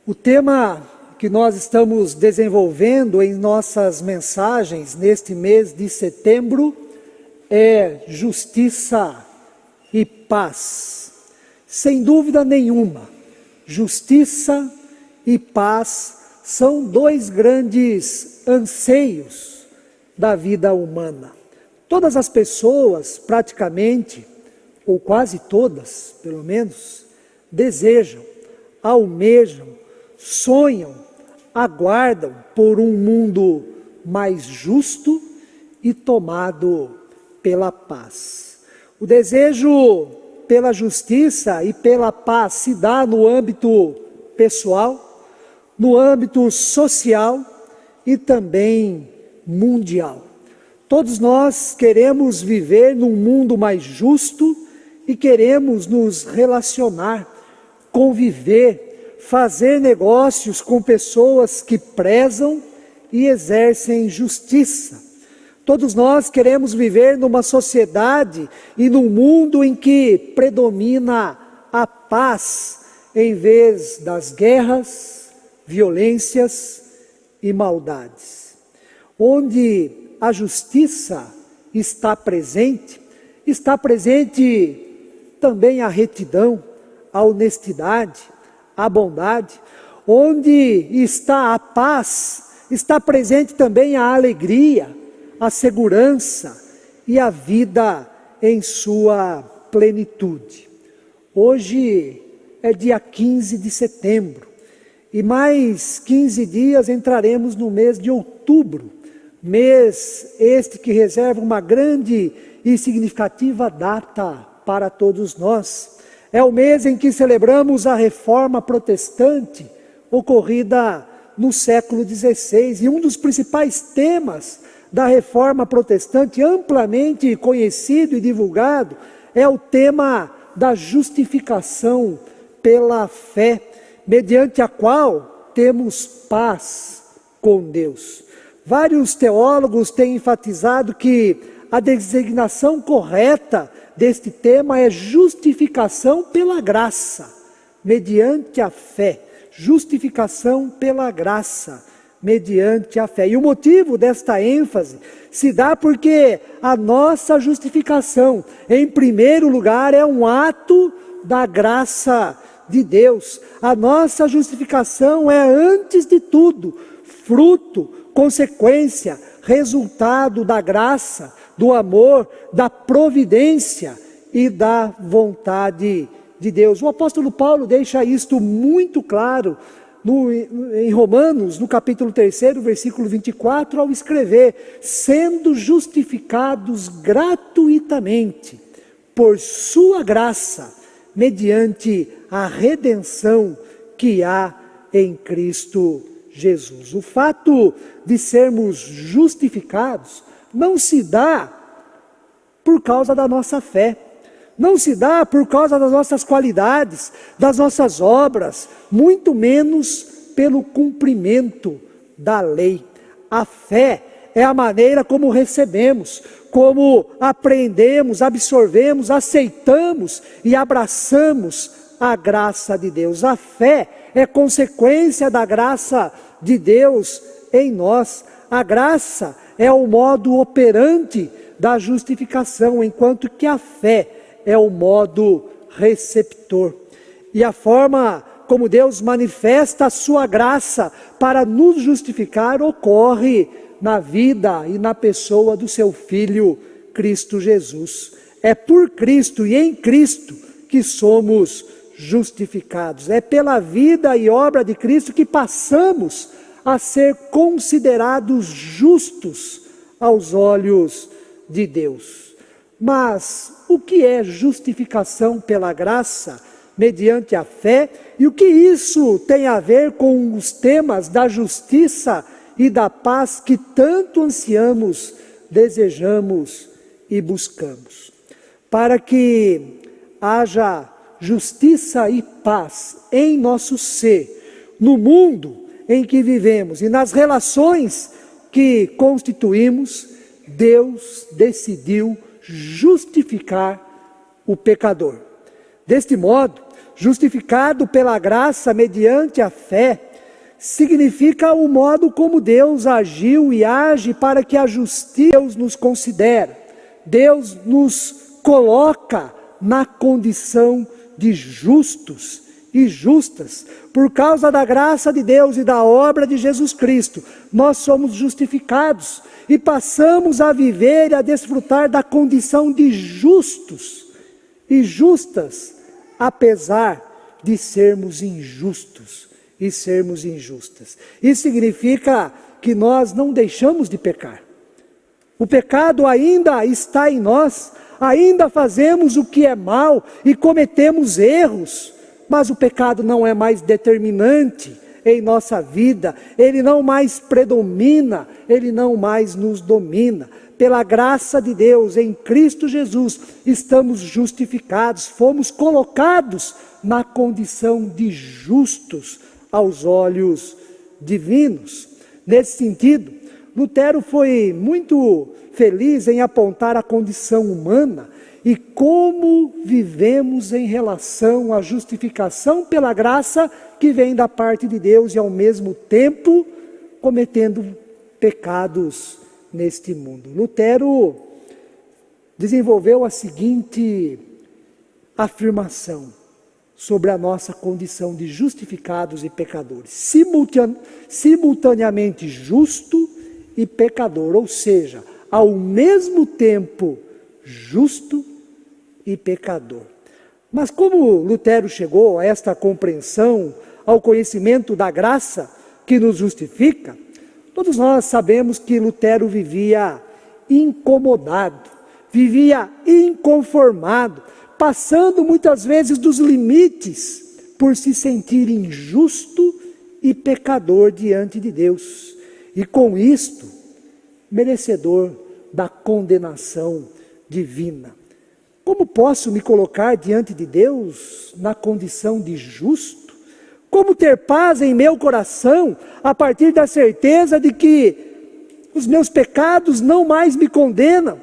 O tema que nós estamos desenvolvendo em nossas mensagens neste mês de setembro é justiça e paz. Sem dúvida nenhuma, justiça e paz são dois grandes anseios da vida humana. Todas as pessoas, praticamente, ou quase todas, pelo menos, desejam, almejam, sonham, aguardam por um mundo mais justo e tomado pela paz. O desejo pela justiça e pela paz se dá no âmbito pessoal, no âmbito social e também mundial. Todos nós queremos viver num mundo mais justo e queremos nos relacionar, conviver, fazer negócios com pessoas que prezam e exercem justiça. Todos nós queremos viver numa sociedade e num mundo em que predomina a paz, em vez das guerras, violências e maldades. Onde a justiça está presente também a retidão, a honestidade, a bondade. Onde está a paz, está presente também a alegria, a segurança e a vida em sua plenitude. Hoje é dia 15 de setembro e mais 15 dias entraremos no mês de outubro, mês este que reserva uma grande e significativa data para todos nós. É o mês em que celebramos a Reforma Protestante, ocorrida no século XVI. E um dos principais temas da Reforma Protestante, amplamente conhecido e divulgado, é o tema da justificação pela fé, mediante a qual temos paz com Deus. Vários teólogos têm enfatizado que a designação correta deste tema é justificação pela graça, mediante a fé. Justificação pela graça, mediante a fé. E o motivo desta ênfase se dá porque a nossa justificação, em primeiro lugar, é um ato da graça de Deus. A nossa justificação é, antes de tudo, fruto, consequência, resultado da graça, do amor, da providência e da vontade de Deus. O apóstolo Paulo deixa isto muito claro em Romanos, no capítulo 3, versículo 24, ao escrever: sendo justificados gratuitamente por sua graça, mediante a redenção que há em Cristo Jesus. O fato de sermos justificados não se dá por causa da nossa fé, não se dá por causa das nossas qualidades, das nossas obras, muito menos pelo cumprimento da lei. A fé é a maneira como recebemos, como aprendemos, absorvemos, aceitamos e abraçamos a graça de Deus. A fé é consequência da graça de Deus em nós. A graça é o modo operante da justificação, enquanto que a fé é o modo receptor. E a forma como Deus manifesta a sua graça para nos justificar ocorre na vida e na pessoa do seu Filho, Cristo Jesus. É por Cristo e em Cristo que somos justificados. É pela vida e obra de Cristo que passamos a ser considerados justos aos olhos de Deus. Mas o que é justificação pela graça, mediante a fé, e o que isso tem a ver com os temas da justiça e da paz que tanto ansiamos, desejamos e buscamos? Para que haja justiça e paz em nosso ser, no mundo em que vivemos e nas relações que constituímos, Deus decidiu justificar o pecador. Deste modo, justificado pela graça mediante a fé, significa o modo como Deus agiu e age para que a justiça Deus nos considera. Deus nos coloca na condição de justos e justas. Por causa da graça de Deus e da obra de Jesus Cristo, nós somos justificados e passamos a viver e a desfrutar da condição de justos e justas, apesar de sermos injustos e sermos injustas. Isso significa que nós não deixamos de pecar. O pecado ainda está em nós, ainda fazemos o que é mal e cometemos erros, mas o pecado não é mais determinante em nossa vida, ele não mais predomina, ele não mais nos domina. Pela graça de Deus, em Cristo Jesus, estamos justificados, fomos colocados na condição de justos aos olhos divinos. Nesse sentido, Lutero foi muito feliz em apontar a condição humana e como vivemos em relação à justificação pela graça que vem da parte de Deus e ao mesmo tempo cometendo pecados neste mundo. Lutero desenvolveu a seguinte afirmação sobre a nossa condição de justificados e pecadores: simultaneamente justo e pecador, ou seja, ao mesmo tempo justo e pecador. Mas como Lutero chegou a esta compreensão, ao conhecimento da graça que nos justifica, todos nós sabemos que Lutero vivia incomodado, vivia inconformado, passando muitas vezes dos limites por se sentir injusto e pecador diante de Deus. E com isto, merecedor da condenação divina. Como posso me colocar diante de Deus na condição de justo? Como ter paz em meu coração a partir da certeza de que os meus pecados não mais me condenam?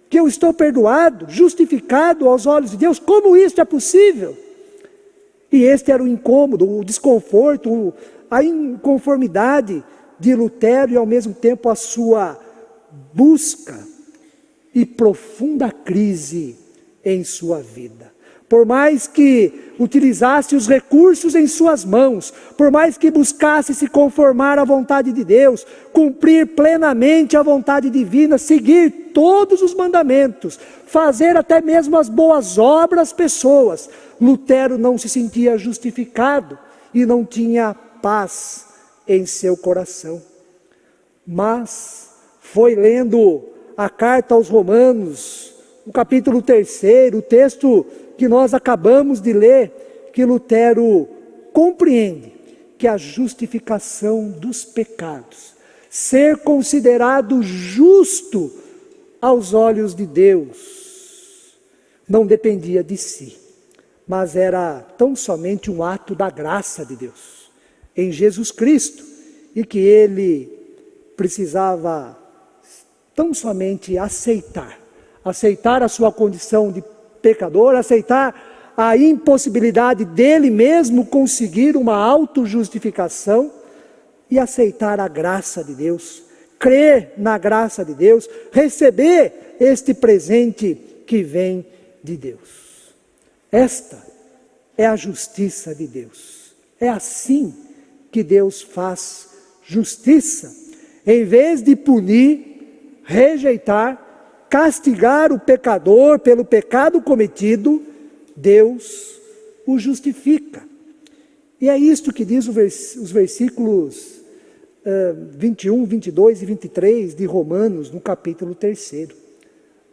Que eu estou perdoado, justificado aos olhos de Deus? Como isso é possível? E este era o incômodo, o desconforto, a inconformidade de Lutero e ao mesmo tempo a sua busca e profunda crise em sua vida. Por mais que utilizasse os recursos em suas mãos, por mais que buscasse se conformar à vontade de Deus, cumprir plenamente a vontade divina, seguir todos os mandamentos, fazer até mesmo as boas obras pessoas, Lutero não se sentia justificado e não tinha paz em seu coração. Mas foi lendo a carta aos Romanos, o capítulo 3, o texto que nós acabamos de ler, que Lutero compreende que a justificação dos pecados, ser considerado justo aos olhos de Deus, não dependia de si, mas era tão somente um ato da graça de Deus em Jesus Cristo, e que ele precisava tão somente aceitar a sua condição de pecador, aceitar a impossibilidade dele mesmo conseguir uma autojustificação e aceitar a graça de Deus, crer na graça de Deus, receber este presente que vem de Deus. Esta é a justiça de Deus. É assim que Deus faz justiça. Em vez de punir, rejeitar, castigar o pecador pelo pecado cometido, Deus o justifica. E é isto que diz os versículos 21, 22 e 23 de Romanos, no capítulo 3.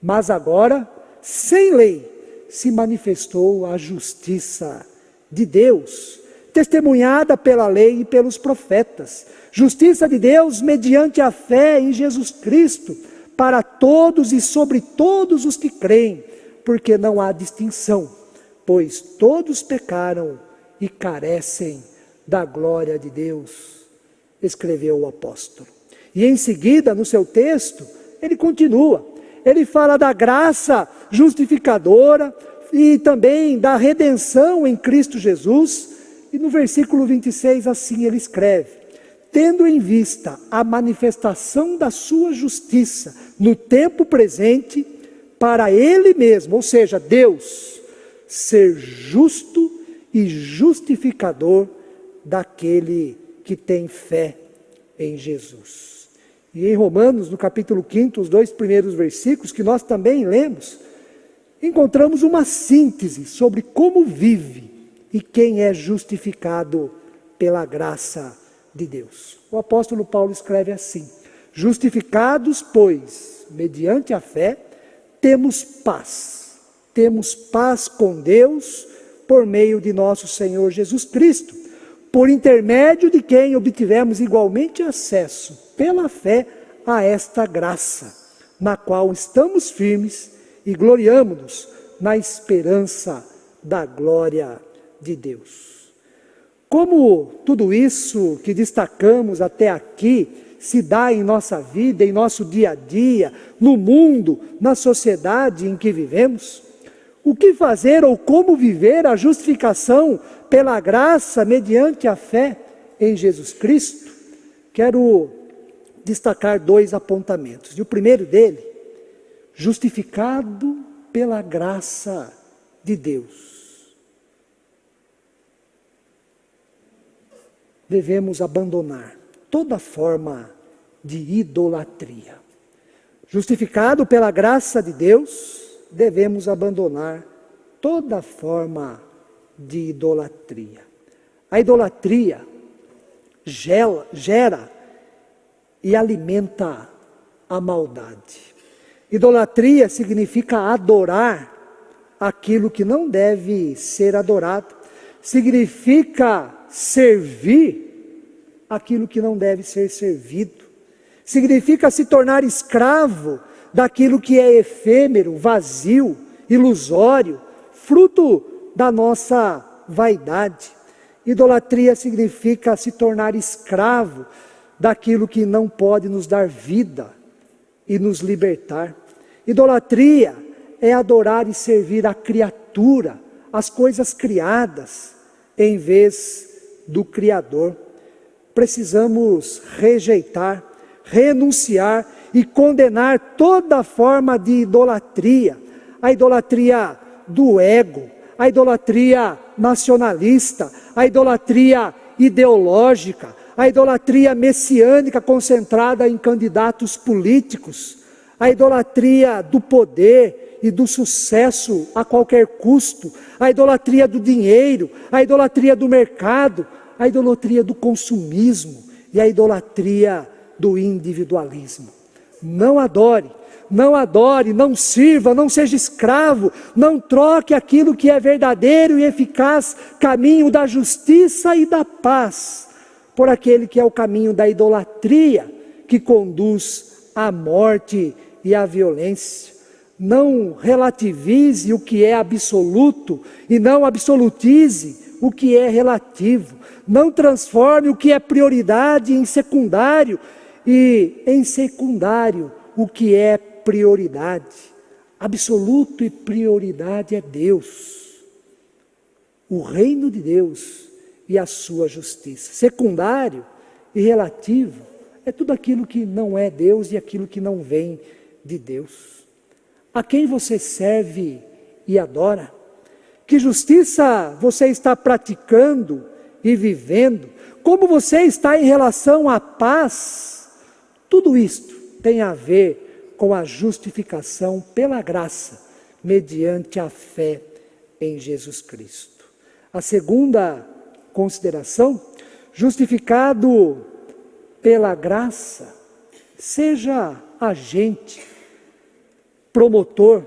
Mas agora, sem lei, se manifestou a justiça de Deus, testemunhada pela lei e pelos profetas. Justiça de Deus mediante a fé em Jesus Cristo, para todos e sobre todos os que creem, porque não há distinção, pois todos pecaram e carecem da glória de Deus, escreveu o apóstolo. E em seguida, no seu texto, ele continua. Ele fala da graça justificadora e também da redenção em Cristo Jesus. E no versículo 26, assim ele escreve: tendo em vista a manifestação da sua justiça no tempo presente, para Ele mesmo, ou seja, Deus, ser justo e justificador daquele que tem fé em Jesus. E em Romanos, no capítulo 5, os 2 primeiros versículos, que nós também lemos, encontramos uma síntese sobre como vive e quem é justificado pela graça de Deus. O apóstolo Paulo escreve assim: justificados, pois, mediante a fé, temos paz com Deus, por meio de nosso Senhor Jesus Cristo, por intermédio de quem obtivemos igualmente acesso, pela fé, a esta graça, na qual estamos firmes e gloriamo-nos na esperança da glória de Deus. Como tudo isso que destacamos até aqui se dá em nossa vida, em nosso dia a dia, no mundo, na sociedade em que vivemos? O que fazer ou como viver a justificação pela graça mediante a fé em Jesus Cristo? Quero destacar 2 apontamentos. E o primeiro dele: justificado pela graça de Deus, devemos abandonar toda forma de idolatria. Justificado pela graça de Deus, devemos abandonar toda forma de idolatria. A idolatria gera e alimenta a maldade. Idolatria significa adorar aquilo que não deve ser adorado. Significa servir aquilo que não deve ser servido. Significa se tornar escravo daquilo que é efêmero, vazio, ilusório, fruto da nossa vaidade. Idolatria significa se tornar escravo daquilo que não pode nos dar vida e nos libertar. Idolatria é adorar e servir a criatura, as coisas criadas, em vez do Criador. Precisamos rejeitar, renunciar e condenar toda forma de idolatria. A idolatria do ego, a idolatria nacionalista, a idolatria ideológica, a idolatria messiânica concentrada em candidatos políticos, a idolatria do poder e do sucesso a qualquer custo, a idolatria do dinheiro, a idolatria do mercado, a idolatria do consumismo e a idolatria do individualismo. Não adore, não sirva, não seja escravo, não troque aquilo que é verdadeiro e eficaz caminho da justiça e da paz por aquele que é o caminho da idolatria, que conduz à morte e à violência. Não relativize o que é absoluto e não absolutize o que é relativo. Não transforme o que é prioridade em secundário e em secundário o que é prioridade. Absoluto e prioridade é Deus, o reino de Deus e a sua justiça. Secundário e relativo é tudo aquilo que não é Deus e aquilo que não vem de Deus. A quem você serve e adora? Que justiça você está praticando e vivendo? Como você está em relação à paz? Tudo isto tem a ver com a justificação pela graça, mediante a fé em Jesus Cristo. A segunda consideração: justificado pela graça, seja agente, promotor,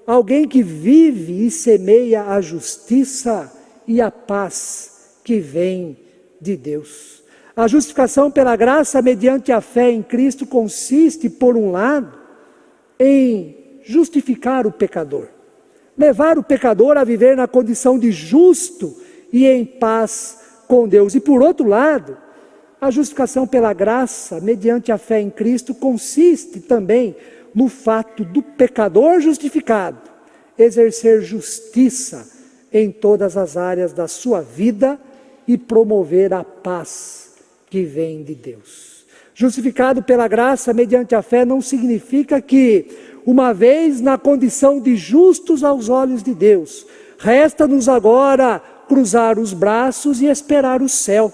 alguém que vive e semeia a justiça e a paz que vem de Deus. A justificação pela graça mediante a fé em Cristo consiste, por um lado, em justificar o pecador, levar o pecador a viver na condição de justo e em paz com Deus. E por outro lado, a justificação pela graça, mediante a fé em Cristo, consiste também no fato do pecador justificado exercer justiça em todas as áreas da sua vida e promover a paz que vem de Deus. Justificado pela graça mediante a fé não significa que, uma vez na condição de justos aos olhos de Deus, resta-nos agora cruzar os braços e esperar o céu.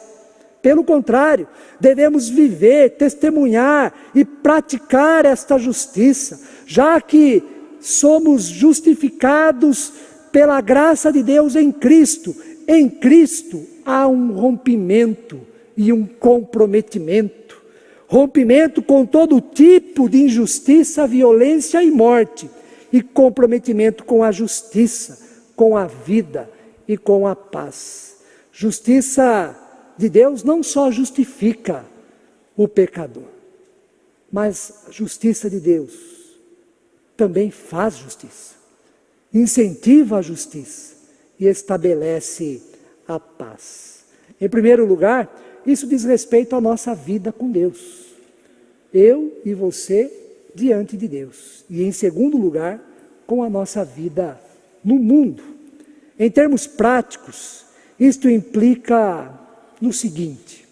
Pelo contrário, devemos viver, testemunhar e praticar esta justiça, já que somos justificados pela graça de Deus em Cristo. Em Cristo há um rompimento e um comprometimento. Rompimento com todo tipo de injustiça, violência e morte. E comprometimento com a justiça, com a vida e com a paz. Justiça de Deus não só justifica o pecador, mas a justiça de Deus também faz justiça, incentiva a justiça e estabelece a paz. Em primeiro lugar, isso diz respeito à nossa vida com Deus. Eu e você diante de Deus. E em segundo lugar, com a nossa vida no mundo. Em termos práticos, isto implica no seguinte: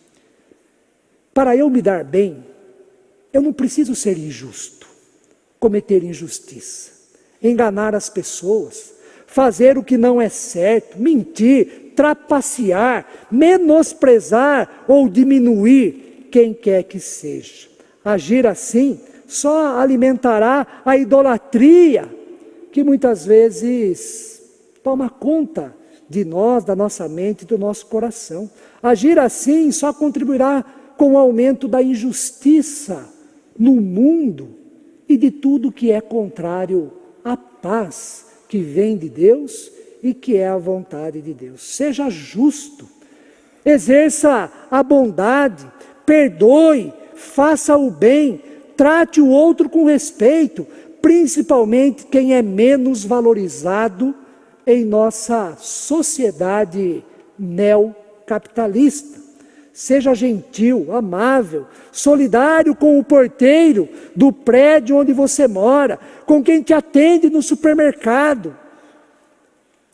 para eu me dar bem, eu não preciso ser injusto, cometer injustiça, enganar as pessoas, fazer o que não é certo, mentir, trapacear, menosprezar ou diminuir quem quer que seja. Agir assim só alimentará a idolatria, que muitas vezes toma conta de nós, da nossa mente, do nosso coração. Agir assim só contribuirá com o aumento da injustiça no mundo e de tudo que é contrário à paz que vem de Deus e que é a vontade de Deus. Seja justo, exerça a bondade, perdoe, faça o bem, trate o outro com respeito, principalmente quem é menos valorizado em nossa sociedade neocapitalista. Seja gentil, amável, solidário com o porteiro do prédio onde você mora, com quem te atende no supermercado,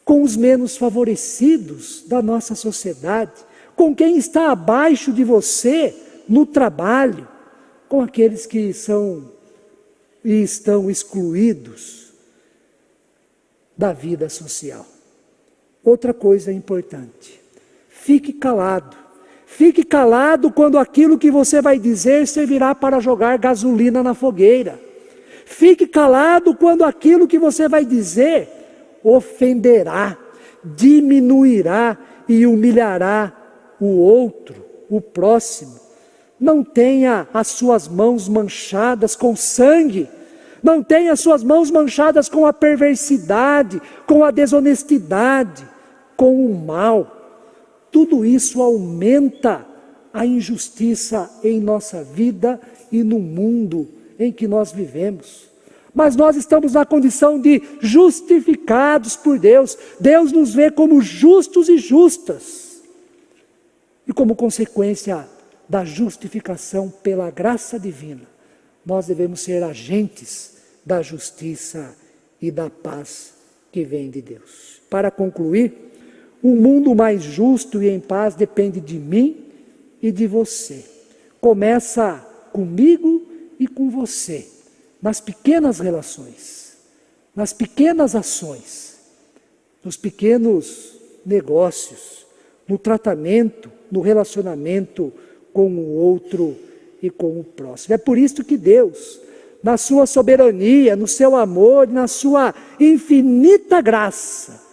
com os menos favorecidos da nossa sociedade, com quem está abaixo de você no trabalho, com aqueles que são e estão excluídos da vida social. Outra coisa importante: fique calado. Fique calado quando aquilo que você vai dizer servirá para jogar gasolina na fogueira. Fique calado quando aquilo que você vai dizer ofenderá, diminuirá e humilhará o outro, o próximo. Não tenha as suas mãos manchadas com sangue. Não tenha as suas mãos manchadas com a perversidade, com a desonestidade, com o mal. Tudo isso aumenta a injustiça em nossa vida e no mundo em que nós vivemos. Mas nós estamos na condição de justificados por Deus. Deus nos vê como justos e justas. E como consequência da justificação pela graça divina, nós devemos ser agentes da justiça e da paz que vem de Deus. Para concluir, um mundo mais justo e em paz depende de mim e de você. Começa comigo e com você, nas pequenas relações, nas pequenas ações, nos pequenos negócios, no tratamento, no relacionamento com o outro e com o próximo. É por isso que Deus, na sua soberania, no seu amor, na sua infinita graça,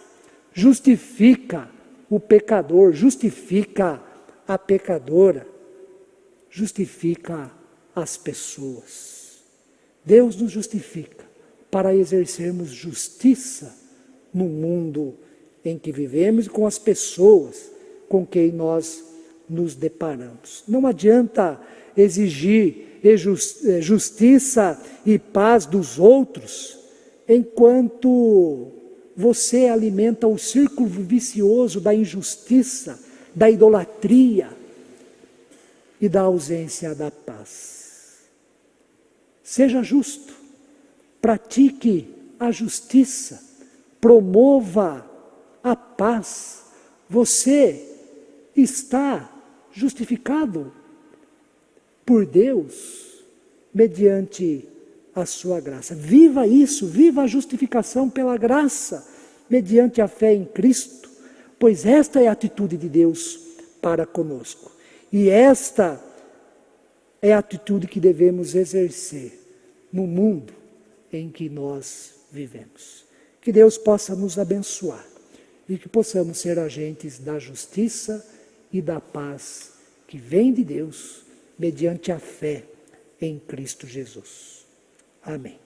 justifica o pecador, justifica a pecadora, justifica as pessoas. Deus nos justifica para exercermos justiça no mundo em que vivemos e com as pessoas com quem nós nos deparamos. Não adianta exigir justiça e paz dos outros enquanto você alimenta o círculo vicioso da injustiça da idolatria e da ausência da paz. Seja justo, pratique a justiça, promova a paz. Você está justificado por Deus mediante a sua graça. Viva isso, viva a justificação pela graça, mediante a fé em Cristo, pois esta é a atitude de Deus para conosco. E esta é a atitude que devemos exercer no mundo em que nós vivemos. Que Deus possa nos abençoar e que possamos ser agentes da justiça e da paz que vem de Deus mediante a fé em Cristo Jesus. Amém.